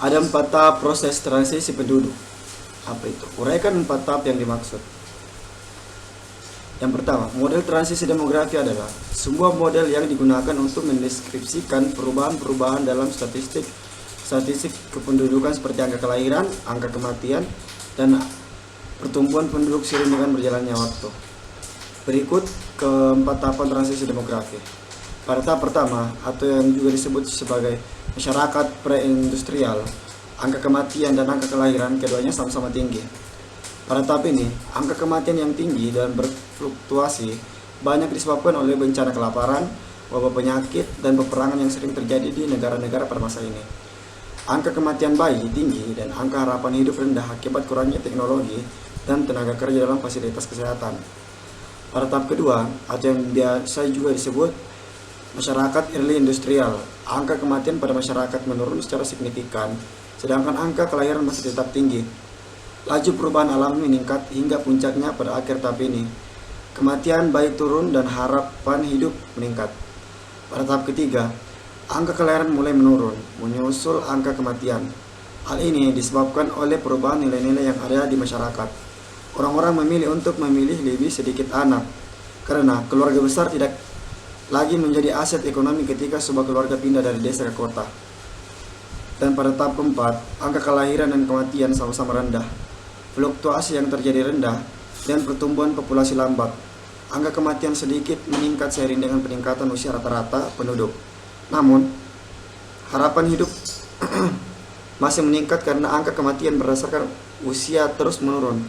Ada 4 tahap proses transisi penduduk. Apa itu? Uraikan 4 tahap yang dimaksud. Yang pertama, model transisi demografi adalah sebuah model yang digunakan untuk mendeskripsikan perubahan-perubahan dalam statistik kependudukan seperti angka kelahiran, angka kematian, dan pertumbuhan penduduk seiring dengan berjalannya waktu. Berikut keempat tahapan transisi demografi. Pada tahap pertama, atau yang juga disebut sebagai masyarakat preindustrial, angka kematian dan angka kelahiran keduanya sama-sama tinggi. Pada tahap ini, angka kematian yang tinggi dan berfluktuasi banyak disebabkan oleh bencana kelaparan, wabah penyakit, dan peperangan yang sering terjadi di negara-negara pada masa ini. Angka kematian bayi tinggi dan angka harapan hidup rendah akibat kurangnya teknologi dan tenaga kerja dalam fasilitas kesehatan. Pada tahap kedua, atau yang biasa juga disebut masyarakat early industrial, angka kematian pada masyarakat menurun secara signifikan, sedangkan angka kelahiran masih tetap tinggi. Laju perubahan alam meningkat hingga puncaknya pada akhir tahap ini. Kematian bayi turun dan harapan hidup meningkat. Pada tahap ketiga, angka kelahiran mulai menurun, menyusul angka kematian. Hal ini disebabkan oleh perubahan nilai-nilai yang ada di masyarakat. Orang-orang memilih untuk memilih lebih sedikit anak, karena keluarga besar tidak lagi menjadi aset ekonomi ketika sebuah keluarga pindah dari desa ke kota. Dan pada tahap keempat, angka kelahiran dan kematian sama-sama rendah. Fluktuasi yang terjadi rendah dan pertumbuhan populasi lambat. Angka kematian sedikit meningkat seiring dengan peningkatan usia rata-rata penduduk. Namun, harapan hidup masih meningkat karena angka kematian berdasarkan usia terus menurun.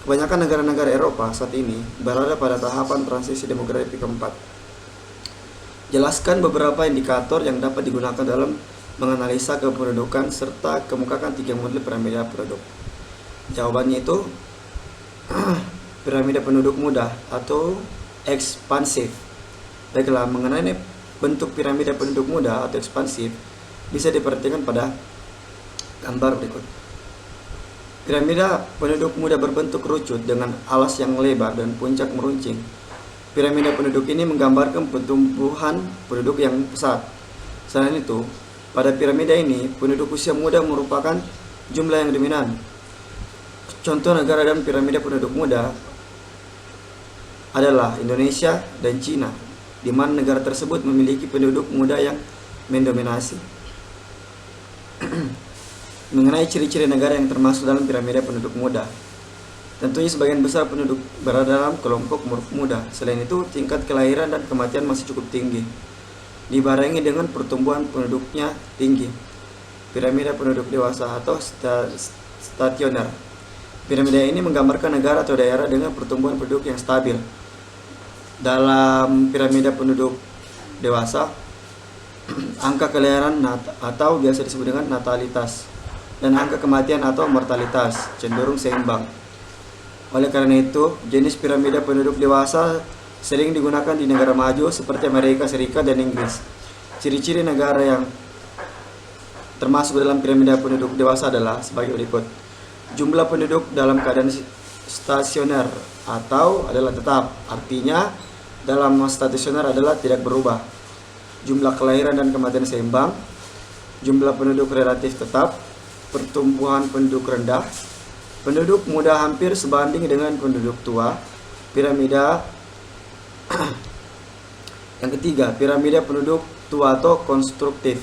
Kebanyakan negara-negara Eropa saat ini berada pada tahapan transisi demografi keempat. Jelaskan beberapa indikator yang dapat digunakan dalam menganalisa kependudukan serta kemukakan 3 model piramida penduduk. Jawabannya itu piramida penduduk muda atau ekspansif. Baiklah, mengenai bentuk piramida penduduk muda atau ekspansif bisa diperhatikan pada gambar berikut. Piramida penduduk muda berbentuk kerucut dengan alas yang lebar dan puncak meruncing. Piramida penduduk ini menggambarkan pertumbuhan penduduk yang pesat. Selain itu, pada piramida ini, penduduk usia muda merupakan jumlah yang dominan. Contoh negara dalam piramida penduduk muda adalah Indonesia dan Cina, di mana negara tersebut memiliki penduduk muda yang mendominasi. Mengenai ciri-ciri negara yang termasuk dalam piramida penduduk muda, tentunya sebagian besar penduduk berada dalam kelompok muda. Selain itu, tingkat kelahiran dan kematian masih cukup tinggi, dibarengi dengan pertumbuhan penduduknya tinggi. Piramida penduduk dewasa atau stasioner. Piramida ini menggambarkan negara atau daerah dengan pertumbuhan penduduk yang stabil. Dalam piramida penduduk dewasa, angka kelahiran atau biasa disebut dengan natalitas dan angka kematian atau mortalitas cenderung seimbang. Oleh karena itu, jenis piramida penduduk dewasa sering digunakan di negara maju seperti Amerika Serikat dan Inggris. Ciri-ciri negara yang termasuk dalam piramida penduduk dewasa adalah sebagai berikut. Jumlah penduduk dalam keadaan stasioner atau adalah tetap, artinya dalam stasioner adalah tidak berubah. Jumlah kelahiran dan kematian seimbang. Jumlah penduduk relatif tetap. Pertumbuhan penduduk rendah. Penduduk muda hampir sebanding dengan penduduk tua. Piramida yang ketiga, piramida penduduk tua atau konstruktif.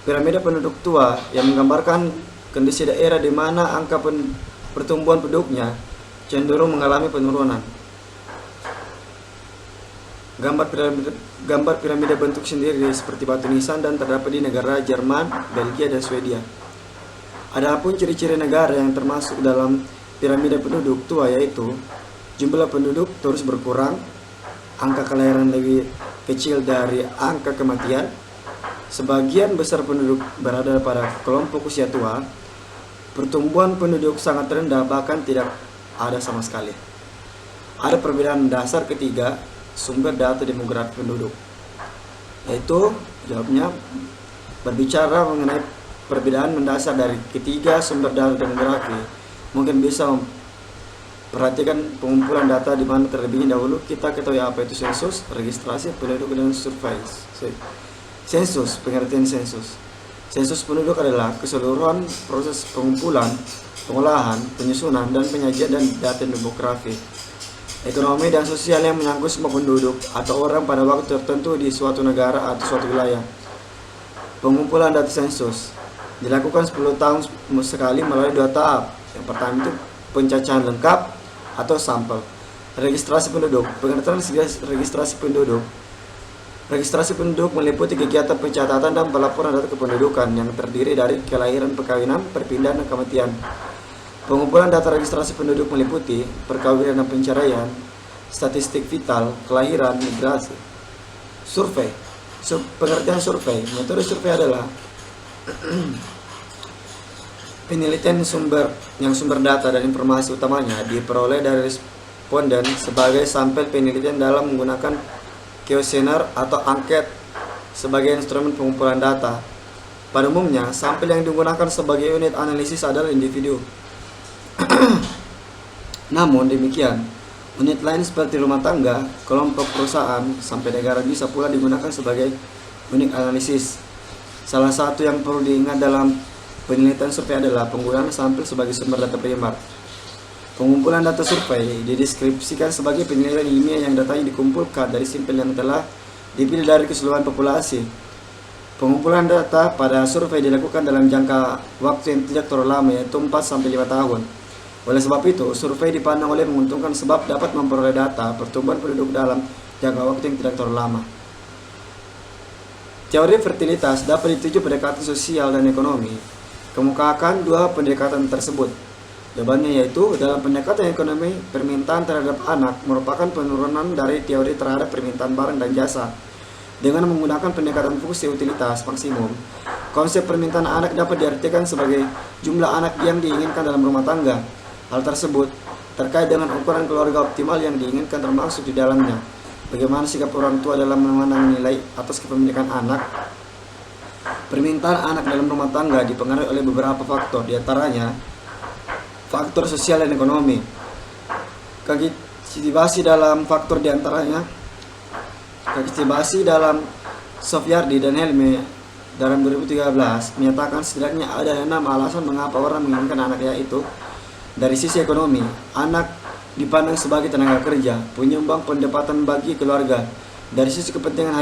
Piramida penduduk tua yang menggambarkan kondisi daerah di mana angka pertumbuhan penduduknya cenderung mengalami penurunan. Gambar piramida bentuk sendiri seperti batu nisan dan terdapat di negara Jerman, Belgia, dan Swedia. Adapun ciri-ciri negara yang termasuk dalam piramida penduduk tua yaitu jumlah penduduk terus berkurang, angka kelahiran lebih kecil dari angka kematian, sebagian besar penduduk berada pada kelompok usia tua, pertumbuhan penduduk sangat rendah bahkan tidak ada sama sekali. Ada perbedaan dasar ketiga, sumber data demografi penduduk, yaitu jawabnya berbicara mengenai perbedaan mendasar dari ketiga sumber data demografi. Mungkin bisa perhatikan pengumpulan data di mana terlebih dahulu kita ketahui apa itu sensus, registrasi penduduk dan survei. Sensus, pengertian sensus. Sensus penduduk adalah keseluruhan proses pengumpulan, pengolahan, penyusunan, dan penyajian dan data demografi, ekonomi, dan sosial yang menyangkut semua penduduk atau orang pada waktu tertentu di suatu negara atau suatu wilayah. Pengumpulan data sensus dilakukan 10 tahun sekali melalui 2 tahap. Yang pertama itu pencacahan lengkap atau sampel. Registrasi penduduk. Pengertian registrasi penduduk. Registrasi penduduk meliputi kegiatan pencatatan dan pelaporan data kependudukan yang terdiri dari kelahiran, perkawinan, perpindahan, dan kematian. Pengumpulan data registrasi penduduk meliputi perkawinan dan penceraian, statistik vital, kelahiran, migrasi. Survei. Pengertian survei. Metode survei adalah penelitian yang sumber data dan informasi utamanya diperoleh dari responden sebagai sampel penelitian dalam menggunakan kuesioner atau angket sebagai instrumen pengumpulan data. Pada umumnya, sampel yang digunakan sebagai unit analisis adalah individu. Namun demikian, unit lain seperti rumah tangga, kelompok perusahaan, sampai negara bisa pula digunakan sebagai unit analisis. Salah satu yang perlu diingat dalam penelitian survei adalah penggunaan sampel sebagai sumber data primer. Pengumpulan data survei dideskripsikan sebagai penilaian ilmiah yang datanya dikumpulkan dari sampel yang telah dipilih dari keseluruhan populasi. Pengumpulan data pada survei dilakukan dalam jangka waktu yang tidak terlalu lama, yaitu 4-5 tahun. Oleh sebab itu, survei dipandang oleh menguntungkan sebab dapat memperoleh data pertumbuhan penduduk dalam jangka waktu yang tidak terlalu lama. Teori fertilitas dapat dituju pendekatan sosial dan ekonomi. Kemukakan 2 pendekatan tersebut. Jawabannya yaitu, dalam pendekatan ekonomi, permintaan terhadap anak merupakan penurunan dari teori terhadap permintaan barang dan jasa. Dengan menggunakan pendekatan fungsi utilitas maksimum, konsep permintaan anak dapat diartikan sebagai jumlah anak yang diinginkan dalam rumah tangga. Hal tersebut terkait dengan ukuran keluarga optimal yang diinginkan termasuk di dalamnya. Bagaimana sikap orang tua dalam memandang nilai atas kepemilikan anak. Permintaan anak dalam rumah tangga dipengaruhi oleh beberapa faktor, diantaranya faktor sosial dan ekonomi. Kagitibasi dalam faktor diantaranya Kagitibasi dalam Sofyardi dan Helme dalam 2013 menyatakan setidaknya ada 6 alasan mengapa orang menginginkan anak, yaitu dari sisi ekonomi, anak dipandang sebagai tenaga kerja, penyumbang pendapatan bagi keluarga. Dari sisi kepentingan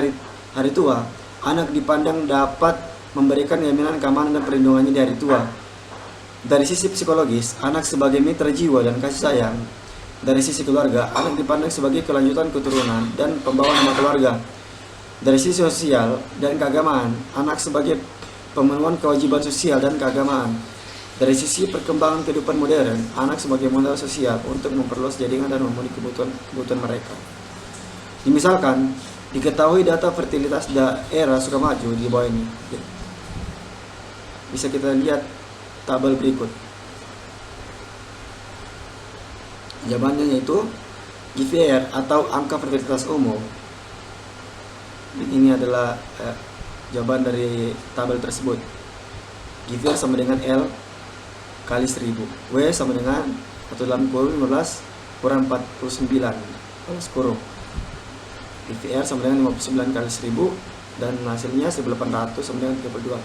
hari tua, anak dipandang dapat memberikan jaminan keamanan dan perlindungannya di hari tua. Dari sisi psikologis, anak sebagai mitra jiwa dan kasih sayang. Dari sisi keluarga, anak dipandang sebagai kelanjutan keturunan dan pembawa nama keluarga. Dari sisi sosial dan keagamaan, anak sebagai pemenuhan kewajiban sosial dan keagamaan. Dari sisi perkembangan kehidupan modern, anak sebagai modal sosial untuk memperluas jaringan dan memenuhi kebutuhan mereka. Misalkan, diketahui data fertilitas daerah Sukamaju di bawah ini. Bisa kita lihat tabel berikut. Jawabannya yaitu GVR atau angka fertilitas umum. Ini adalah jawaban dari tabel tersebut. GVR sama dengan L kali 1000. W sama dengan 15 kurang 49 plus kurung. GVR sama dengan 59 kali 1000 dan hasilnya 1800 sama dengan 32.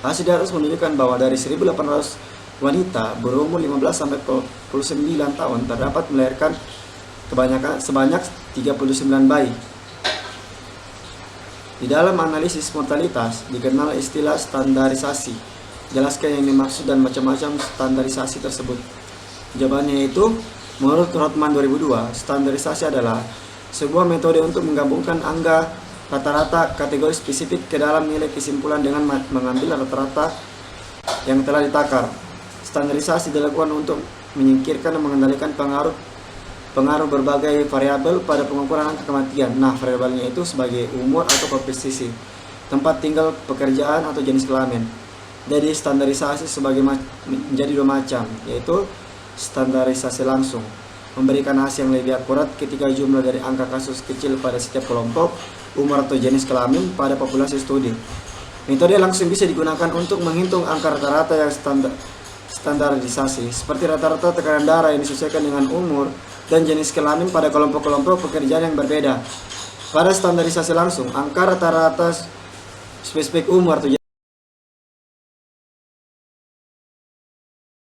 Hasil di atas menunjukkan bahwa dari 1800 wanita berumur 15 sampai 49 tahun terdapat melahirkan sebanyak 39 bayi. Di dalam analisis mortalitas dikenal istilah standarisasi. Jelaskan yang dimaksud dan macam-macam standarisasi tersebut. Jawabannya yaitu, menurut Rothman 2002, standarisasi adalah sebuah metode untuk menggabungkan angka rata-rata kategori spesifik ke dalam nilai kesimpulan dengan mengambil rata-rata yang telah ditakar. Standarisasi dilakukan untuk menyingkirkan dan mengendalikan pengaruh berbagai variabel pada pengukuran angka kematian. Nah, variabelnya itu sebagai umur atau komposisi, tempat tinggal, pekerjaan atau jenis kelamin. Jadi standarisasi menjadi 2 macam, yaitu standarisasi langsung, memberikan hasil yang lebih akurat ketika jumlah dari angka kasus kecil pada setiap kelompok, umur atau jenis kelamin pada populasi studi. Metode langsung bisa digunakan untuk menghitung angka rata-rata yang standarisasi, seperti rata-rata tekanan darah yang disesuaikan dengan umur dan jenis kelamin pada kelompok-kelompok pekerjaan yang berbeda. Pada standarisasi langsung, angka rata-rata spesifik umur atau